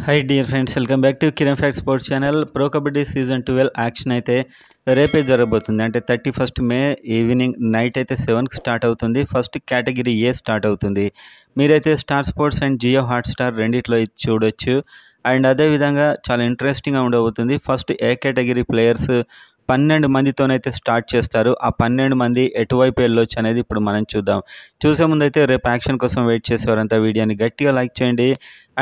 Hi dear friends, welcome back to Kiran fact sports channel. Pro kabaddi season 12 action అయితే రేపే జరగబోతుంది. అంటే 31 మే ఈవినింగ్ నైట్ అయితే 7కి స్టార్ట్ అవుతుంది. ఫస్ట్ కేటగిరీ ఏ స్టార్ట్ అవుతుంది. మీరైతే Star Sports and Jio Hotstar రెండిట్లో ఇది చూడొచ్చు. అండ్ అదేవిధంగా చాలా ఇంట్రెస్టింగ్గా ఉండబోతుంది. ఫస్ట్ ఏ కేటగిరీ ప్లేయర్స్ 12 మందితోనైతే స్టార్ట్ చేస్తారు. ఆ 12 మంది ఎటువైపు వెళ్ళొచ్చు అనేది ఇప్పుడు మనం చూద్దాం. చూసే ముందైతే రేపు యాక్షన్ కోసం వెయిట్ చేసేవారంతా వీడియోని గట్టిగా లైక్ చేయండి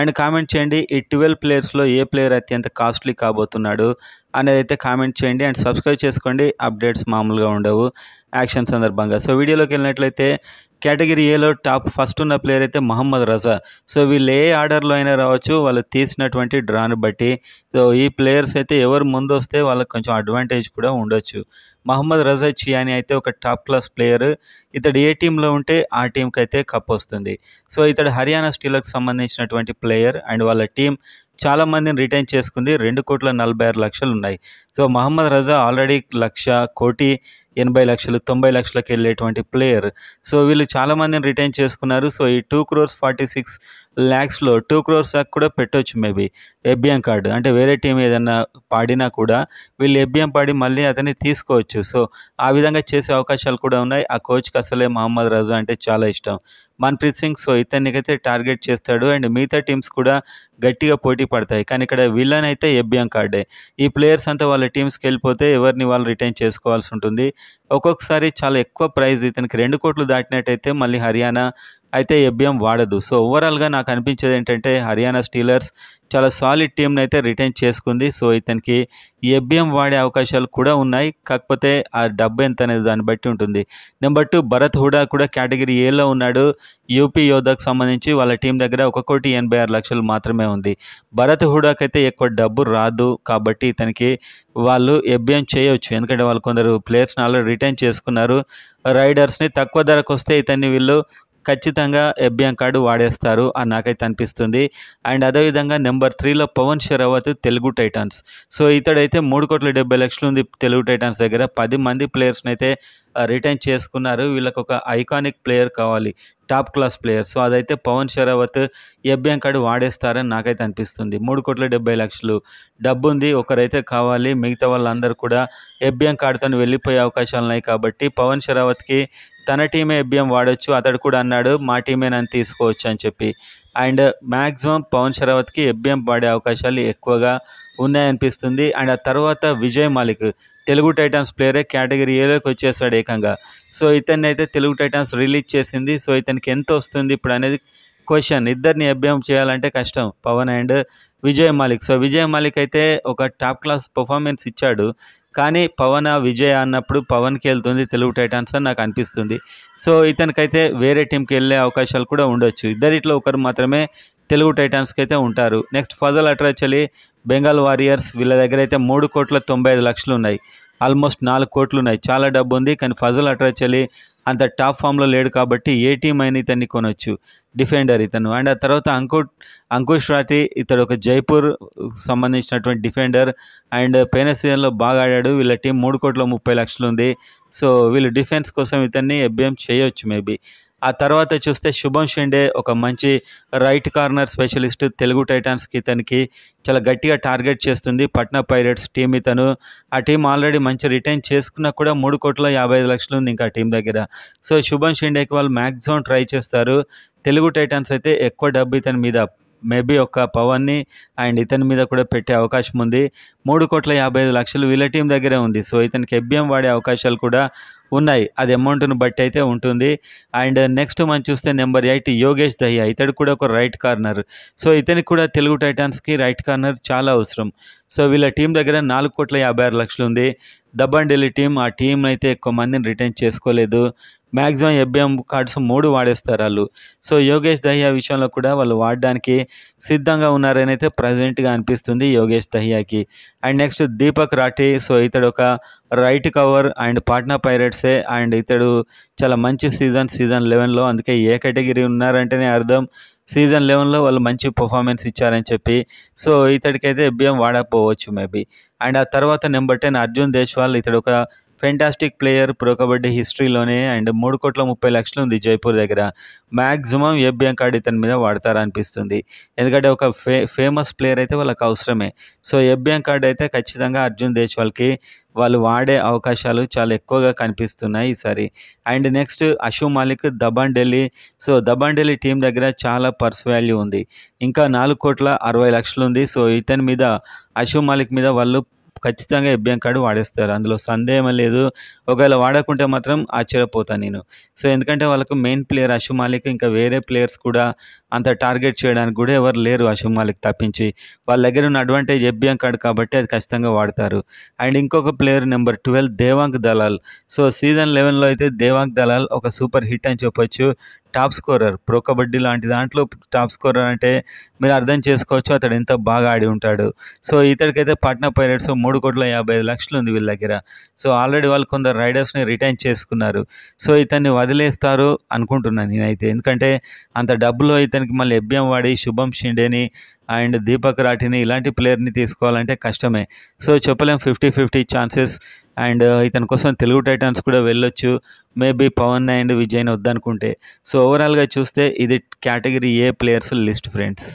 అండ్ కామెంట్ చేయండి. ఈ 12 ప్లేయర్స్లో ఏ ప్లేయర్ అత్యంత కాస్ట్లీ కాబోతున్నాడు అనేది అయితే కామెంట్ చేయండి అండ్ సబ్స్క్రైబ్ చేసుకోండి. అప్డేట్స్ మామూలుగా ఉండవు యాక్షన్ సందర్భంగా. సో వీడియోలోకి వెళ్ళినట్లయితే కేటగిరీ ఏలో టాప్ ఫస్ట్ ఉన్న ప్లేయర్ అయితే మహమ్మద్ రజా. సో వీళ్ళు ఏ ఆర్డర్లో అయినా రావచ్చు, వాళ్ళు తీసినటువంటి డ్రాను బట్టి. సో ఈ ప్లేయర్స్ అయితే ఎవరు ముందు వస్తే వాళ్ళకి కొంచెం అడ్వాంటేజ్ కూడా ఉండొచ్చు. మహమ్మద్ రజా చియాని అయితే ఒక టాప్ క్లాస్ ప్లేయర్. ఇతడు ఏ టీంలో ఉంటే ఆ టీంకి అయితే కప్ వస్తుంది. సో ఇతడు హర్యానా స్టీలర్కి సంబంధించినటువంటి ప్లేయర్ అండ్ వాళ్ళ టీం చాలా మందిని రిటైన్ చేసుకుంది. 2,46,00,000 ఉన్నాయి. సో మహమ్మద్ రజా ఆల్రెడీ 1,80,00,000 90,00,000కి వెళ్ళేటువంటి ప్లేయర్. సో వీళ్ళు చాలామందిని రిటైన్ చేసుకున్నారు. సో ఈ 2,46,00,000లో 2 crores దాకా కూడా పెట్టవచ్చు మేబీ ఎఫ్బిఎం కార్డు. అంటే వేరే టీం ఏదన్నా పాడినా కూడా వీళ్ళు ఎఫ్బిఎం పాడి మళ్ళీ అతన్ని తీసుకోవచ్చు. సో ఆ విధంగా చేసే అవకాశాలు కూడా ఉన్నాయి. ఆ కోచ్కి అసలే మహమ్మద్ రజా అంటే చాలా ఇష్టం, మన్ప్రీత్ సింగ్. సో ఇతన్నికైతే టార్గెట్ చేస్తాడు అండ్ మిగతా టీమ్స్ కూడా గట్టిగా పోటీ పడతాయి. కానీ ఇక్కడ విలన్ అయితే ఎఫ్బిఎం కార్డే. ఈ ప్లేయర్స్ అంతా వాళ్ళ టీమ్స్కి వెళ్ళిపోతే ఎవరిని వాళ్ళు రిటైన్ చేసుకోవాల్సి ఉంటుంది. ఒక్కొక్కసారి చాలా ఎక్కువ ప్రైజ్, ఇతనికి 2 కోట్లు దాటినట్టయితే మళ్ళీ హర్యానా అయితే ఎఫ్బిఎం వాడదు. సో ఓవరాల్గా నాకు అనిపించేది ఏంటంటే హర్యానా స్టీలర్స్ చాలా సాలిడ్ టీంని అయితే రిటైన్ చేసుకుంది. సో ఇతనికి ఎఫ్బిఎం వాడే అవకాశాలు కూడా ఉన్నాయి. కాకపోతే ఆ డబ్బు ఎంత అనేది దాన్ని బట్టి ఉంటుంది. నెంబర్ 2 భరత్ హుడా కూడా కేటగిరీ ఏలో ఉన్నాడు. యూపీ యోధాకు సంబంధించి వాళ్ళ టీం దగ్గర 1,86,00,000 మాత్రమే ఉంది. భరత్ హుడాకైతే ఎక్కువ డబ్బు రాదు కాబట్టి ఇతనికి వాళ్ళు ఎఫ్బిఎం చేయవచ్చు. ఎందుకంటే వాళ్ళు కొందరు ప్లేయర్స్ని ఆల్రెడీ రిటైన్ చేసుకున్నారు. రైడర్స్ని తక్కువ ధరకు వస్తే ఇతన్ని వీళ్ళు ఖచ్చితంగా ఎఫ్బిఎం కార్డు వాడేస్తారు అని నాకైతే అనిపిస్తుంది. అండ్ అదేవిధంగా నెంబర్ 3లో పవన్ షెరావత్ తెలుగు టైటాన్స్. సో ఇతడైతే 3,70,00,000 ఉంది తెలుగు టైటాన్స్ దగ్గర. 10 మంది ప్లేయర్స్ని అయితే రిటైన్ చేసుకున్నారు. వీళ్ళకి ఒక ఐకానిక్ ప్లేయర్ కావాలి, టాప్ క్లాస్ ప్లేయర్. సో అదైతే పవన్ షెరావత్ ఎఫ్బిఎం కార్డు వాడేస్తారని నాకైతే అనిపిస్తుంది. 3,70,00,000 డబ్బు ఉంది, ఒకరైతే కావాలి. మిగతా వాళ్ళందరూ కూడా ఎఫ్బిఎం కార్డుతో వెళ్ళిపోయే అవకాశాలు ఉన్నాయి. కాబట్టి పవన్ షెరావత్కి తన టీమే ఎఫ్బిఎం వాడచ్చు. అతడు కూడా అన్నాడు మా టీమే నన్ను తీసుకోవచ్చు అని చెప్పి. అండ్ మ్యాక్సిమం పవన్ షెరావత్కి ఎఫ్బిఎం వాడే అవకాశాలు ఎక్కువగా ఉన్నాయనిపిస్తుంది. అండ్ ఆ తర్వాత విజయ్ మాలిక్ తెలుగు టైటాన్స్ ప్లేయరే కేటగిరీ ఏలోకి వచ్చేసాడు ఏకంగా. సో ఇతన్ని అయితే తెలుగు టైటాన్స్ రిలీజ్ చేసింది. సో ఇతనికి ఎంత వస్తుంది ఇప్పుడు అనేది క్వశ్చన్. ఇద్దరిని ఎఫ్బిఎం చేయాలంటే కష్టం, పవన్ అండ్ విజయ్ మాలిక్. సో విజయ్ మాలిక్ అయితే ఒక టాప్ క్లాస్ పర్ఫార్మెన్స్ ఇచ్చాడు. కానీ పవన్ విజయ్ అన్నప్పుడు పవన్కి వెళ్తుంది తెలుగు టైటాన్స్ అని నాకు అనిపిస్తుంది. సో ఇతనికైతే వేరే టీంకి వెళ్ళే అవకాశాలు కూడా ఉండొచ్చు. ఇద్దరిట్లో ఒకరు మాత్రమే తెలుగు టైటాన్స్కి అయితే ఉంటారు. Next Fazel Atrachali Bengal warriors. వీళ్ళ దగ్గర అయితే 3,95,00,000 ఉన్నాయి. ఆల్మోస్ట్ 4 కోట్లు ఉన్నాయి. చాలా డబ్బు ఉంది. కానీ ఫజల్ అట్రాచలి అంత టాప్ ఫామ్లో లేడు కాబట్టి ఏ టీం అయినా ఇతన్ని కొనొచ్చు. డిఫెండర్ ఇతను. అండ్ ఆ తర్వాత అంకుష్ రాఠీ, ఇతడు ఒక జైపూర్ సంబంధించినటువంటి డిఫెండర్ అండ్ పోయిన సీజన్లో బాగా ఆడాడు. వీళ్ళ టీం 3,30,00,000 ఉంది. సో వీళ్ళు డిఫెన్స్ కోసం ఇతన్ని ఎఫ్బిఎం చేయొచ్చు మేబీ. ఆ తర్వాత చూస్తే శుభం షిండే ఒక మంచి రైట్ కార్నర్ స్పెషలిస్ట్. తెలుగు టైటాన్స్కి ఇతనికి చాలా గట్టిగా టార్గెట్ చేస్తుంది పట్నా పైరేట్స్ టీం. ఇతను ఆ టీం ఆల్రెడీ మంచి రిటైన్ చేసుకున్నా కూడా 3,55,00,000 ఉంది ఇంకా టీం దగ్గర. సో శుభం షిండేకి వాళ్ళు మ్యాక్సిమం ట్రై చేస్తారు. తెలుగు టైటాన్స్ అయితే ఎక్కువ డబ్బు ఇతని మీద మేబీ ఒక పవన్ని అండ్ ఇతని మీద కూడా పెట్టే అవకాశం ఉంది. 3,55,00,000 వీళ్ళ టీం దగ్గరే ఉంది. సో ఇతనికి ఎఫ్బిఎం వాడే అవకాశాలు కూడా ఉన్నాయి. అది అమౌంట్ను బట్టి అయితే ఉంటుంది. అండ్ నెక్స్ట్ మనం చూస్తే నెంబర్ 8 యోగేష్ దహియా. ఇతడు కూడా ఒక రైట్ కార్నర్. సో ఇతనికి కూడా తెలుగు టైటాన్స్కి రైట్ కార్నర్ చాలా అవసరం. సో వీళ్ళ టీం దగ్గర 4,56,00,000 ఉంది. దబ్బన్ ఢిల్లీ టీం, ఆ టీం అయితే ఎక్కువ మందిని రిటైన్ చేసుకోలేదు. మ్యాక్సిమం ఎఫ్బిఎం కార్డ్స్ 3 వాడేస్తారు వాళ్ళు. సో యోగేష్ దహియా విషయంలో కూడా వాళ్ళు వాడడానికి సిద్ధంగా ఉన్నారని అయితే ప్రజెంట్గా అనిపిస్తుంది యోగేష్ దహియాకి. And next Deepak Rathi. So ఇతడు ఒక రైట్ కవర్ అండ్ పాట్నా పైరేట్సే. అండ్ ఇతడు చాలా మంచి సీజన్ 11లో, అందుకే ఏ కేటగిరీ ఉన్నారంటేనే అర్థం సీజన్ 11లో వాళ్ళు మంచి పర్ఫార్మెన్స్ ఇచ్చారని చెప్పి. సో ఇతడికైతే ఎఫ్బిఎం వాడకపోవచ్చు మేబీ. అండ్ ఆ తర్వాత నెంబర్ 10 అర్జున్ దేశ్వాల్. ఇతడు ఒక ఫెంటాస్టిక్ ప్లేయర్ ప్రో కబడ్డీ హిస్టరీలోనే. అండ్ 3,30,00,000 ఉంది జైపూర్ దగ్గర. మ్యాక్సిమం ఏబిఎం కార్డ్ ఇతని మీద వాడతారనిపిస్తుంది. ఎందుకంటే ఒక ఫేమస్ ప్లేయర్ అయితే వాళ్ళకి అవసరమే. సో ఏబిఎం కార్డ్ అయితే ఖచ్చితంగా అర్జున్ దేశ్వాల్కి వాళ్ళు వాడే అవకాశాలు చాలా ఎక్కువగా కనిపిస్తున్నాయి ఈసారి. And next Ashu Malik Dabang Delhi. So Dabang Delhi team దగ్గర చాలా పర్స్ వాల్యూ ఉంది. ఇంకా 4,60,00,000 ఉంది. సో ఇతని మీద అషు మాలిక్ మీద వాళ్ళు ఖచ్చితంగా ఏబిఎం కార్డు వాడేస్తారు. అందులో సందేహం లేదు. ఒకవేళ వాడకుంటే మాత్రం ఆశ్చర్యపోతాను నేను. సో ఎందుకంటే వాళ్ళకు మెయిన్ ప్లేయర్ అషు మాలిక్, ఇంకా వేరే ప్లేయర్స్ కూడా అంత టార్గెట్ చేయడానికి కూడా ఎవరు లేరు అషు మాలిక్ తప్పించి. వాళ్ళ దగ్గర ఉన్న అడ్వాంటేజ్ ఏబిఎం కార్డు కాబట్టి అది ఖచ్చితంగా వాడతారు. అండ్ ఇంకొక player number 12 Devank Dalal. So season 11లో అయితే దేవాంగ్ దలాల్ ఒక సూపర్ హిట్ అని చెప్పొచ్చు. టాప్ స్కోరర్ ప్రో కబడ్డీ లాంటి దాంట్లో టాప్ స్కోరర్ అంటే మీరు అర్థం చేసుకోవచ్చు అతడు ఎంత బాగా ఆడి ఉంటాడు. సో ఇతడికైతే పాట్నా పైరేట్స్ 3,55,00,000 ఉంది వీళ్ళ దగ్గర. సో ఆల్రెడీ వాళ్ళు కొందరు రైడర్స్ని రిటైన్ చేసుకున్నారు. సో ఇతన్ని వదిలేస్తారు అనుకుంటున్నాను నేనైతే. ఎందుకంటే అంత డబ్బులో ఇతనికి మళ్ళీ ఎబ్బిఎం వాడి శుభం షిండేని అండ్ దీపక్ రాఠీని ఇలాంటి ప్లేయర్ని తీసుకోవాలంటే కష్టమే. సో చెప్పలేం, 50-50 ఛాన్సెస్. అండ్ ఇతని కోసం తెలుగు టైటన్స్ కూడా వెళ్ళొచ్చు. మేబీ పవన్ అండ్ విజయ్ని వద్దనుకుంటే. సో ఓవరాల్గా చూస్తే ఇది category A players list friends.